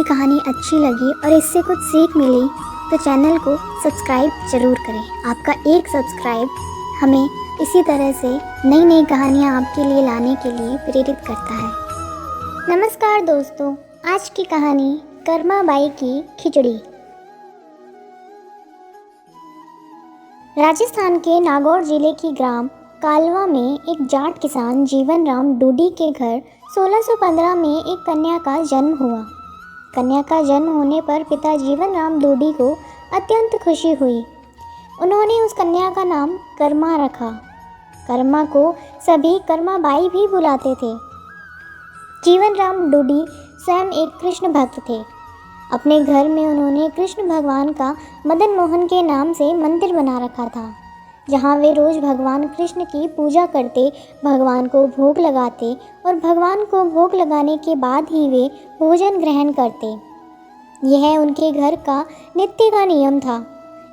कहानी अच्छी लगी और इससे कुछ सीख मिली तो चैनल को सब्सक्राइब ज़रूर करें। आपका एक सब्सक्राइब हमें इसी तरह से नई नई कहानियाँ आपके लिए लाने के लिए प्रेरित करता है। नमस्कार दोस्तों, आज की कहानी कर्मा बाई की खिचड़ी। राजस्थान के नागौर जिले की ग्राम कालवा में एक जाट किसान जीवन राम डूडी के घर 1615 में एक कन्या का जन्म हुआ। कन्या का जन्म होने पर पिता जीवन राम डूडी को अत्यंत खुशी हुई। उन्होंने उस कन्या का नाम कर्मा रखा। कर्मा को सभी कर्मा बाई भी बुलाते थे। जीवन राम डूडी स्वयं एक कृष्ण भक्त थे। अपने घर में उन्होंने कृष्ण भगवान का मदन मोहन के नाम से मंदिर बना रखा था, जहाँ वे रोज़ भगवान कृष्ण की पूजा करते, भगवान को भोग लगाते और भगवान को भोग लगाने के बाद ही वे भोजन ग्रहण करते। यह उनके घर का नित्य का नियम था।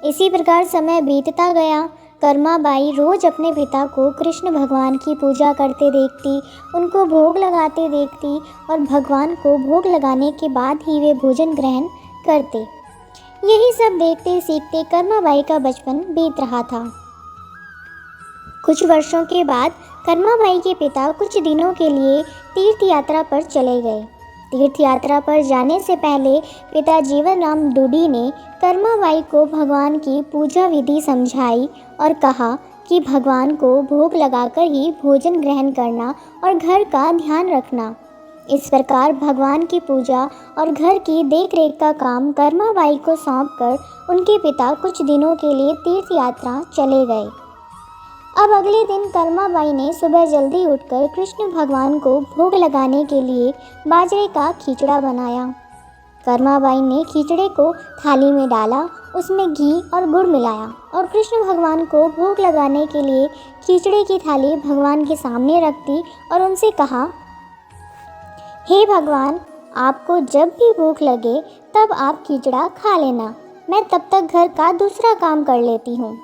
इसी प्रकार समय बीतता गया। कर्मा बाई रोज़ अपने पिता को कृष्ण भगवान की पूजा करते देखती, उनको भोग लगाते देखती और भगवान को भोग लगाने के बाद ही वे भोजन ग्रहण करते। यही सब देखते सीखते कर्मा बाई का बचपन बीत रहा था। कुछ वर्षों के बाद कर्मा बाई के पिता कुछ दिनों के लिए तीर्थ यात्रा पर चले गए। तीर्थ यात्रा पर जाने से पहले पिता जीवन राम डूडी ने कर्मा बाई को भगवान की पूजा विधि समझाई और कहा कि भगवान को भोग लगाकर ही भोजन ग्रहण करना और घर का ध्यान रखना। इस प्रकार भगवान की पूजा और घर की देखरेख का काम कर्मा बाई को सौंपकर उनके पिता कुछ दिनों के लिए तीर्थ यात्रा चले गए। अब अगले दिन कर्मा बाई ने सुबह जल्दी उठकर कृष्ण भगवान को भोग लगाने के लिए बाजरे का खिचड़ा बनाया। कर्मा बाई ने खिचड़े को थाली में डाला, उसमें घी और गुड़ मिलाया और कृष्ण भगवान को भोग लगाने के लिए खिचड़े की थाली भगवान के सामने रख दी और उनसे कहा, हे भगवान, आपको जब भी भूख लगे तब आप खिचड़ा खा लेना, मैं तब तक घर का दूसरा काम कर लेती हूँ।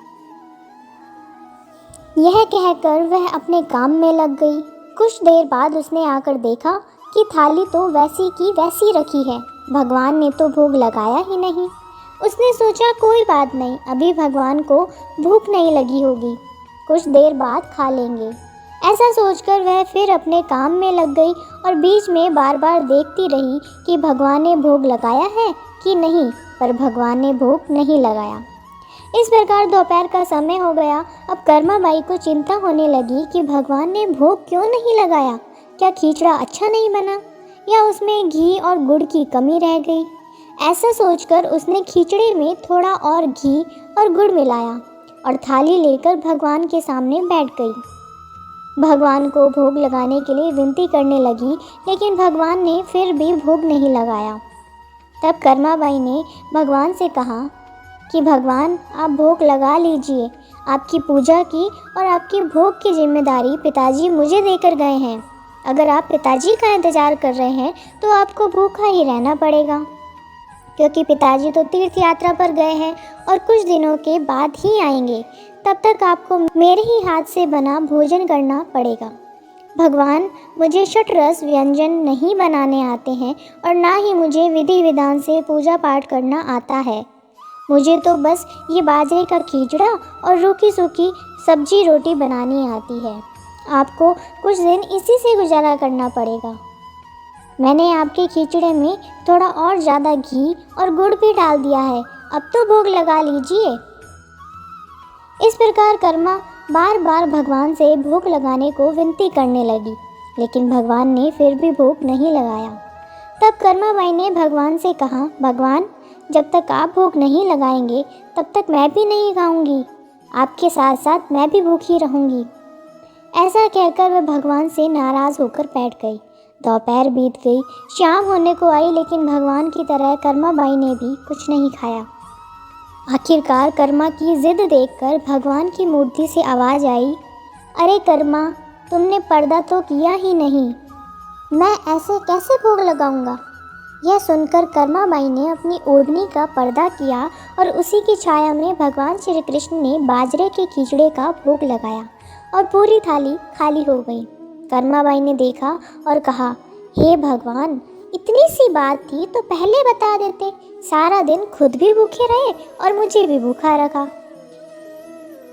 यह कहकर वह अपने काम में लग गई। कुछ देर बाद उसने आकर देखा कि थाली तो वैसी की वैसी रखी है, भगवान ने तो भोग लगाया ही नहीं। उसने सोचा कोई बात नहीं, अभी भगवान को भूख नहीं लगी होगी, कुछ देर बाद खा लेंगे। ऐसा सोचकर वह फिर अपने काम में लग गई और बीच में बार बार देखती रही कि भगवान ने भोग लगाया है कि नहीं, पर भगवान ने भोग नहीं लगाया। इस प्रकार दोपहर का समय हो गया। अब कर्मा बाई को चिंता होने लगी कि भगवान ने भोग क्यों नहीं लगाया, क्या खिचड़ा अच्छा नहीं बना या उसमें घी और गुड़ की कमी रह गई। ऐसा सोचकर उसने खिचड़े में थोड़ा और घी और गुड़ मिलाया और थाली लेकर भगवान के सामने बैठ गई। भगवान को भोग लगाने के लिए विनती करने लगी, लेकिन भगवान ने फिर भी भोग नहीं लगाया। तब कर्मा बाई ने भगवान से कहा कि भगवान, आप भोग लगा लीजिए, आपकी पूजा की और आपकी भोग की जिम्मेदारी पिताजी मुझे देकर गए हैं। अगर आप पिताजी का इंतज़ार कर रहे हैं तो आपको भूखा ही रहना पड़ेगा, क्योंकि पिताजी तो तीर्थ यात्रा पर गए हैं और कुछ दिनों के बाद ही आएंगे। तब तक आपको मेरे ही हाथ से बना भोजन करना पड़ेगा। भगवान, मुझे षटरस व्यंजन नहीं बनाने आते हैं और ना ही मुझे विधि विधान से पूजा पाठ करना आता है। मुझे तो बस ये बाजरे का खिचड़ा और रूखी सूखी सब्जी रोटी बनानी आती है। आपको कुछ दिन इसी से गुजारा करना पड़ेगा। मैंने आपके खिचड़े में थोड़ा और ज़्यादा घी और गुड़ भी डाल दिया है, अब तो भोग लगा लीजिए। इस प्रकार कर्मा बार बार भगवान से भोग लगाने को विनती करने लगी, लेकिन भगवान ने फिर भी भोग नहीं लगाया। तब कर्मा बाई ने भगवान से कहा, भगवान, जब तक आप भोग नहीं लगाएंगे तब तक मैं भी नहीं खाऊंगी, आपके साथ साथ मैं भी भूखी रहूंगी। ऐसा कहकर वह भगवान से नाराज़ होकर बैठ गई। दोपहर बीत गई, शाम होने को आई, लेकिन भगवान की तरह कर्मा बाई ने भी कुछ नहीं खाया। आखिरकार कर्मा की जिद देखकर भगवान की मूर्ति से आवाज़ आई, अरे कर्मा, तुमने पर्दा तो किया ही नहीं, मैं ऐसे कैसे भोग लगाऊंगा। यह सुनकर कर्मा बाई ने अपनी ओढ़नी का पर्दा किया और उसी की छाया में भगवान श्री कृष्ण ने बाजरे के खिचड़े का भोग लगाया और पूरी थाली खाली हो गई। कर्मा बाई ने देखा और कहा, हे भगवान, इतनी सी बात थी तो पहले बता देते, सारा दिन खुद भी भूखे रहे और मुझे भी भूखा रखा।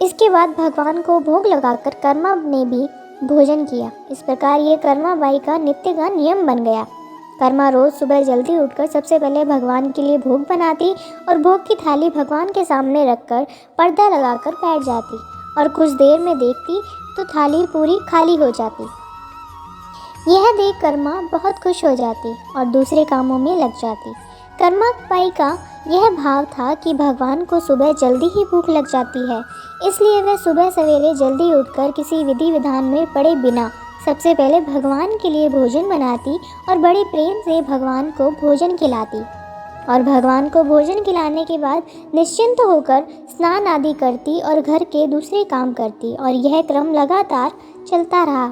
इसके बाद भगवान को भोग लगाकर कर्मा ने भी भोजन किया। इस प्रकार ये कर्मा बाई का नित्य का नियम बन गया। कर्मा रोज सुबह जल्दी उठकर सबसे पहले भगवान के लिए भोग बनाती और भोग की थाली भगवान के सामने रखकर पर्दा लगाकर बैठ जाती और कुछ देर में देखती तो थाली पूरी खाली हो जाती। यह देख कर्मा बहुत खुश हो जाती और दूसरे कामों में लग जाती। कर्मा बाई का यह भाव था कि भगवान को सुबह जल्दी ही भूख लग जाती है, इसलिए वह सुबह सवेरे जल्दी उठकर किसी विधि विधान में पड़े बिना सबसे पहले भगवान के लिए भोजन बनाती और बड़े प्रेम से भगवान को भोजन खिलाती और भगवान को भोजन खिलाने के बाद निश्चिंत होकर स्नान आदि करती और घर के दूसरे काम करती और यह क्रम लगातार चलता रहा।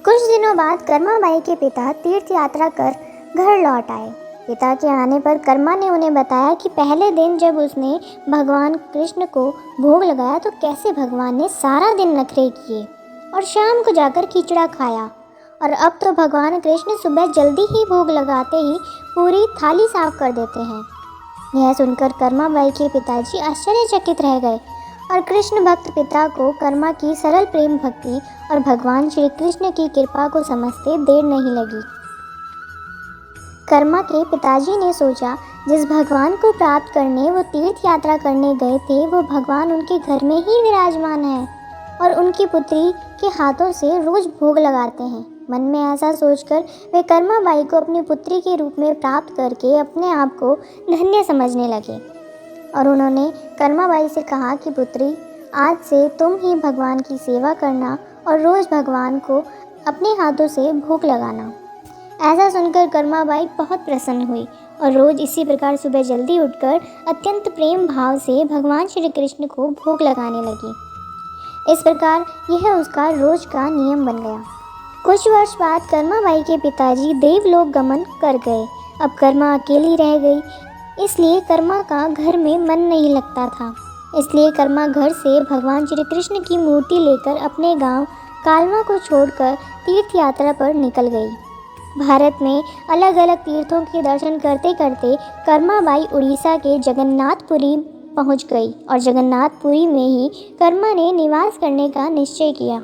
कुछ दिनों बाद कर्मा बाई के पिता तीर्थ यात्रा कर घर लौट आए। पिता के आने पर कर्मा ने उन्हें बताया कि पहले दिन जब उसने भगवान कृष्ण को भोग लगाया तो कैसे भगवान ने सारा दिन नखरे किए और शाम को जाकर खिचड़ा खाया, और अब तो भगवान कृष्ण सुबह जल्दी ही भोग लगाते ही पूरी थाली साफ कर देते हैं। यह सुनकर कर्मा बाई के पिताजी आश्चर्यचकित रह गए और कृष्ण भक्त पिता को कर्मा की सरल प्रेम भक्ति और भगवान श्री कृष्ण की कृपा को समझते देर नहीं लगी। कर्मा के पिताजी ने सोचा, जिस भगवान को प्राप्त करने वो तीर्थ यात्रा करने गए थे वो भगवान उनके घर में ही विराजमान है और उनकी पुत्री के हाथों से रोज भोग लगाते हैं। मन में ऐसा सोचकर वे कर्मा बाई को अपनी पुत्री के रूप में प्राप्त करके अपने आप को धन्य समझने लगे और उन्होंने कर्मा बाई से कहा कि पुत्री, आज से तुम ही भगवान की सेवा करना और रोज़ भगवान को अपने हाथों से भोग लगाना। ऐसा सुनकर कर्मा बाई बहुत प्रसन्न हुई और रोज़ इसी प्रकार सुबह जल्दी उठकर अत्यंत प्रेम भाव से भगवान श्री कृष्ण को भोग लगाने लगी। इस प्रकार यह उसका रोज का नियम बन गया। कुछ वर्ष बाद कर्मा बाई के पिताजी देवलोक गमन कर गए। अब कर्मा अकेली रह गई, इसलिए कर्मा का घर में मन नहीं लगता था। इसलिए कर्मा घर से भगवान श्री कृष्ण की मूर्ति लेकर अपने गांव कालवा को छोड़कर तीर्थ यात्रा पर निकल गई। भारत में अलग अलग तीर्थों के दर्शन करते करते कर्मा बाई उड़ीसा के जगन्नाथपुरी पहुंच गई और जगन्नाथपुरी में ही कर्मा ने निवास करने का निश्चय किया।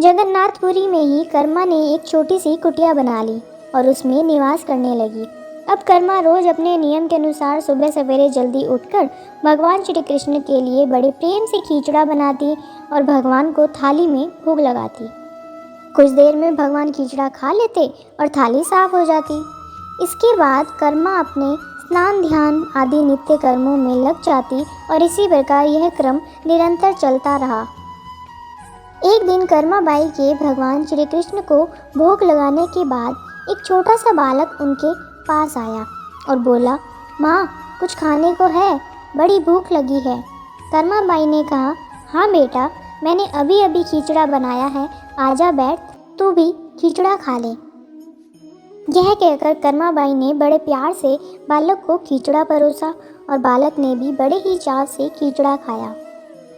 जगन्नाथपुरी में ही कर्मा ने एक छोटी सी कुटिया बना ली और उसमें निवास करने लगी। अब कर्मा रोज अपने नियम के अनुसार सुबह सवेरे जल्दी उठकर भगवान श्री कृष्ण के लिए बड़े प्रेम से खिचड़ा बनाती और भगवान को थाली में भोग लगाती। कुछ देर में भगवान खिचड़ा खा लेते और थाली साफ हो जाती। इसके बाद कर्मा अपने स्नान ध्यान आदि नित्य कर्मों में लग जाती और इसी प्रकार यह क्रम निरंतर चलता रहा। एक दिन कर्मा बाई के भगवान श्री कृष्ण को भोग लगाने के बाद एक छोटा सा बालक उनके पास आया और बोला, माँ, कुछ खाने को है, बड़ी भूख लगी है। कर्मा बाई ने कहा, हाँ बेटा, मैंने अभी अभी खिचड़ा बनाया है, आजा बैठ, तू भी खिचड़ा खा ले। यह कहकर कर्मा बाई ने बड़े प्यार से बालक को खिचड़ा परोसा और बालक ने भी बड़े ही चाव से खिचड़ा खाया।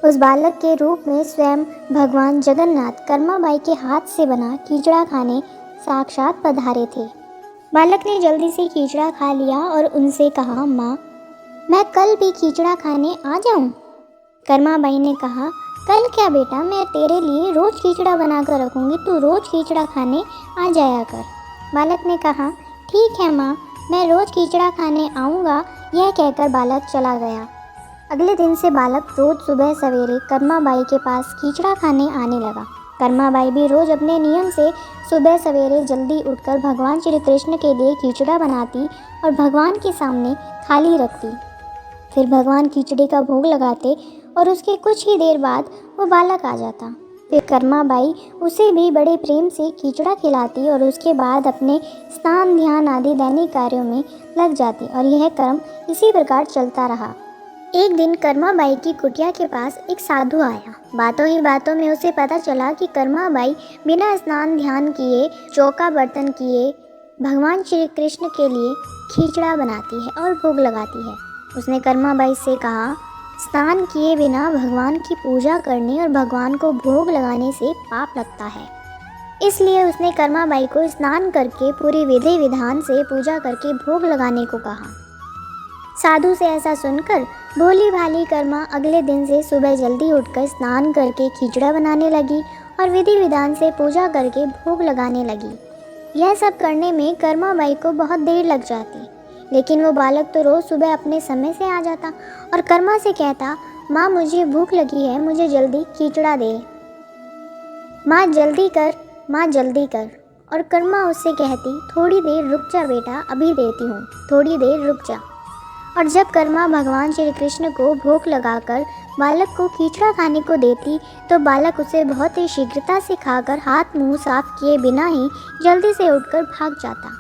उस बालक के रूप में स्वयं भगवान जगन्नाथ कर्मा बाई के हाथ से बना खिचड़ा खाने साक्षात पधारे थे। बालक ने जल्दी से खिचड़ा खा लिया और उनसे कहा, माँ, मैं कल भी खिचड़ा खाने आ जाऊँ? कर्मा बाई ने कहा, कल क्या बेटा, मैं तेरे लिए रोज़ खिचड़ा बना कर रखूँगी, तू रोज़ खिचड़ा खाने आ जाया कर। बालक ने कहा, ठीक है माँ, मैं रोज़ खिचड़ा खाने आऊँगा। यह कहकर बालक चला गया। अगले दिन से बालक रोज़ सुबह सवेरे कर्मा बाई के पास खिचड़ा खाने आने लगा। कर्मा बाई भी रोज़ अपने नियम से सुबह सवेरे जल्दी उठकर भगवान श्री कृष्ण के लिए खिचड़ा बनाती और भगवान के सामने थाली रखती। फिर भगवान खिचड़ी का भोग लगाते और उसके कुछ ही देर बाद वो बालक आ जाता। फिर कर्मा बाई उसे भी बड़े प्रेम से खिचड़ा खिलाती और उसके बाद अपने स्नान ध्यान आदि दैनिक कार्यों में लग जाती और यह क्रम इसी प्रकार चलता रहा। एक दिन कर्मा बाई की कुटिया के पास एक साधु आया। बातों ही बातों में उसे पता चला कि कर्मा बाई बिना स्नान ध्यान किए, चौका बर्तन किए भगवान श्री कृष्ण के लिए खिचड़ा बनाती है और भोग लगाती है। उसने कर्मा बाई से कहा, स्नान किए बिना भगवान की पूजा करने और भगवान को भोग लगाने से पाप लगता है। इसलिए उसने कर्माबाई को स्नान करके पूरी विधि विधान से पूजा करके भोग लगाने को कहा। साधु से ऐसा सुनकर भोली भाली कर्मा अगले दिन से सुबह जल्दी उठकर स्नान करके खिचड़ा बनाने लगी और विधि विधान से पूजा करके भोग लगाने लगी। यह सब करने में कर्माबाई को बहुत देर लग जाती, लेकिन वो बालक तो रोज़ सुबह अपने समय से आ जाता और कर्मा से कहता, माँ मुझे भूख लगी है, मुझे जल्दी खिचड़ा दे। माँ जल्दी कर, माँ जल्दी कर। और कर्मा उससे कहती, थोड़ी देर रुक जा बेटा, अभी देती हूँ, थोड़ी देर रुक जा। और जब कर्मा भगवान श्री कृष्ण को भोग लगाकर बालक को खिचड़ा खाने को देती तो बालक उसे बहुत ही शीघ्रता से खाकर हाथ मुंह साफ किए बिना ही जल्दी से उठकर भाग जाता।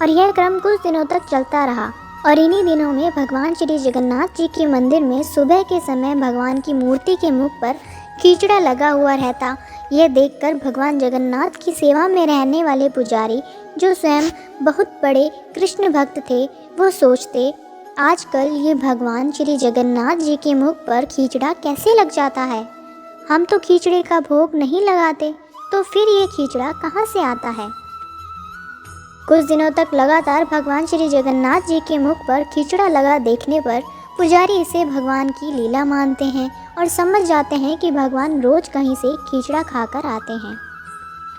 और यह क्रम कुछ दिनों तक चलता रहा। और इन्हीं दिनों में भगवान श्री जगन्नाथ जी के मंदिर में सुबह के समय भगवान की मूर्ति के मुख पर खिचड़ा लगा हुआ रहता। यह देखकर भगवान जगन्नाथ की सेवा में रहने वाले पुजारी, जो स्वयं बहुत बड़े कृष्ण भक्त थे, वो सोचते, आजकल ये भगवान श्री जगन्नाथ जी के मुख पर खिचड़ा कैसे लग जाता है। हम तो खिचड़े का भोग नहीं लगाते, तो फिर ये खिचड़ा कहाँ से आता है। कुछ दिनों तक लगातार भगवान श्री जगन्नाथ जी के मुख पर खिचड़ा लगा देखने पर पुजारी इसे भगवान की लीला मानते हैं और समझ जाते हैं कि भगवान रोज कहीं से खिचड़ा खाकर आते हैं।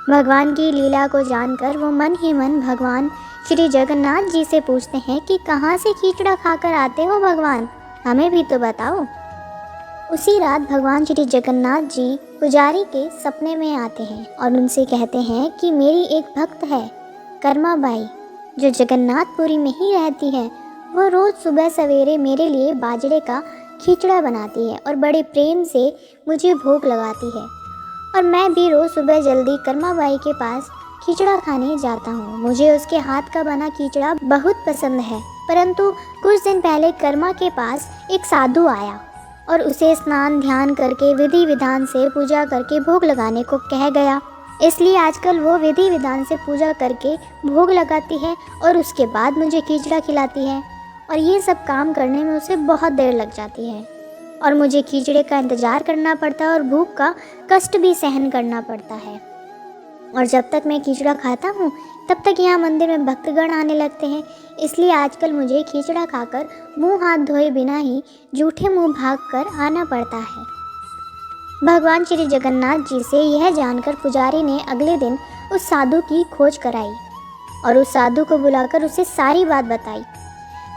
भगवान की लीला को जानकर वो मन ही मन भगवान श्री जगन्नाथ जी से पूछते हैं कि कहाँ से खिचड़ा खाकर आते हो भगवान, हमें भी तो बताओ। उसी रात भगवान श्री जगन्नाथ जी पुजारी के सपने में आते हैं और उनसे कहते हैं कि मेरी एक भक्त है कर्माबाई, जो जगन्नाथपुरी में ही रहती है। वो रोज़ सुबह सवेरे मेरे लिए बाजरे का खिचड़ा बनाती है और बड़े प्रेम से मुझे भोग लगाती है। और मैं भी रोज़ सुबह जल्दी कर्माबाई के पास खिचड़ा खाने जाता हूँ। मुझे उसके हाथ का बना खिचड़ा बहुत पसंद है। परंतु कुछ दिन पहले कर्मा के पास एक साधु आया और उसे स्नान ध्यान करके विधि विधान से पूजा करके भोग लगाने को कह गया। इसलिए आजकल वो विधि विधान से पूजा करके भोग लगाती है और उसके बाद मुझे खिचड़ा खिलाती है। और ये सब काम करने में उसे बहुत देर लग जाती है और मुझे खिचड़े का इंतज़ार करना पड़ता है और भूख का कष्ट भी सहन करना पड़ता है। और जब तक मैं खिचड़ा खाता हूँ तब तक यहाँ मंदिर में भक्तगण आने लगते हैं। इसलिए आजकल मुझे खिचड़ा खाकर मुंह हाथ धोए बिना ही जूठे मुंह भागकर आना पड़ता है। भगवान श्री जगन्नाथ जी से यह जानकर पुजारी ने अगले दिन उस साधु की खोज कराई और उस साधु को बुलाकर उसे सारी बात बताई।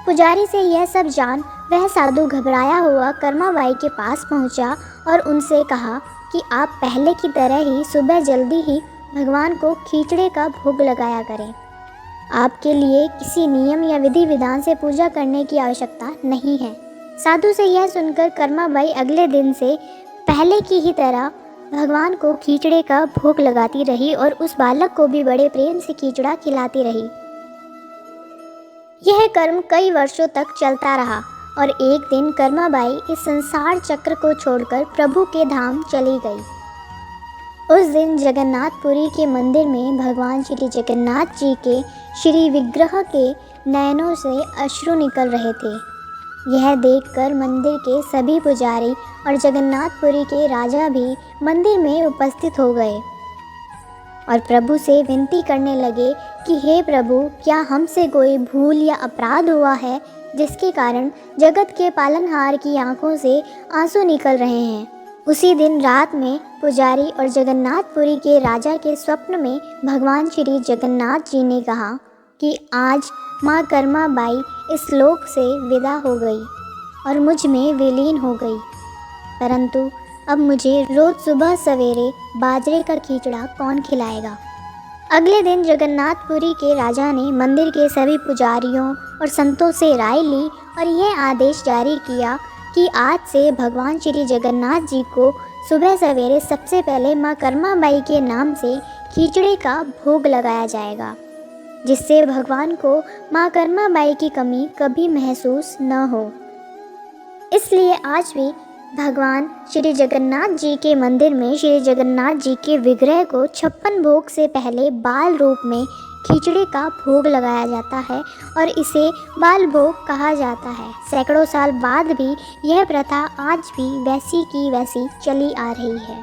पुजारी से यह सब जान वह साधु घबराया हुआ कर्माबाई के पास पहुंचा और उनसे कहा कि आप पहले की तरह ही सुबह जल्दी ही भगवान को खिचड़े का भोग लगाया करें। आपके लिए किसी नियम या विधि विधान से पूजा करने की आवश्यकता नहीं है। साधु से यह सुनकर कर्माबाई अगले दिन से पहले की ही तरह भगवान को खिचड़े का भोग लगाती रही और उस बालक को भी बड़े प्रेम से खिचड़ा खिलाती रही। यह कर्म कई वर्षों तक चलता रहा और एक दिन कर्माबाई इस संसार चक्र को छोड़कर प्रभु के धाम चली गई। उस दिन जगन्नाथपुरी के मंदिर में भगवान श्री जगन्नाथ जी के श्री विग्रह के नयनों से अश्रु निकल रहे थे। यह देखकर मंदिर के सभी पुजारी और जगन्नाथपुरी के राजा भी मंदिर में उपस्थित हो गए और प्रभु से विनती करने लगे कि हे प्रभु, क्या हमसे कोई भूल या अपराध हुआ है जिसके कारण जगत के पालनहार की आंखों से आंसू निकल रहे हैं। उसी दिन रात में पुजारी और जगन्नाथपुरी के राजा के स्वप्न में भगवान श्री जगन्नाथ जी ने कहा कि आज माँ कर्माबाई इस लोक से विदा हो गई और मुझ में विलीन हो गई, परंतु अब मुझे रोज़ सुबह सवेरे बाजरे का खिचड़ा कौन खिलाएगा। अगले दिन जगन्नाथपुरी के राजा ने मंदिर के सभी पुजारियों और संतों से राय ली और यह आदेश जारी किया कि आज से भगवान श्री जगन्नाथ जी को सुबह सवेरे सबसे पहले माँ कर्माबाई के नाम से खिचड़े का भोग लगाया जाएगा, जिससे भगवान को माँ कर्माबाई की कमी कभी महसूस न हो। इसलिए आज भी भगवान श्री जगन्नाथ जी के मंदिर में श्री जगन्नाथ जी के विग्रह को 56 भोग से पहले बाल रूप में खिचड़े का भोग लगाया जाता है और इसे बाल भोग कहा जाता है। सैकड़ों साल बाद भी यह प्रथा आज भी वैसी की वैसी चली आ रही है।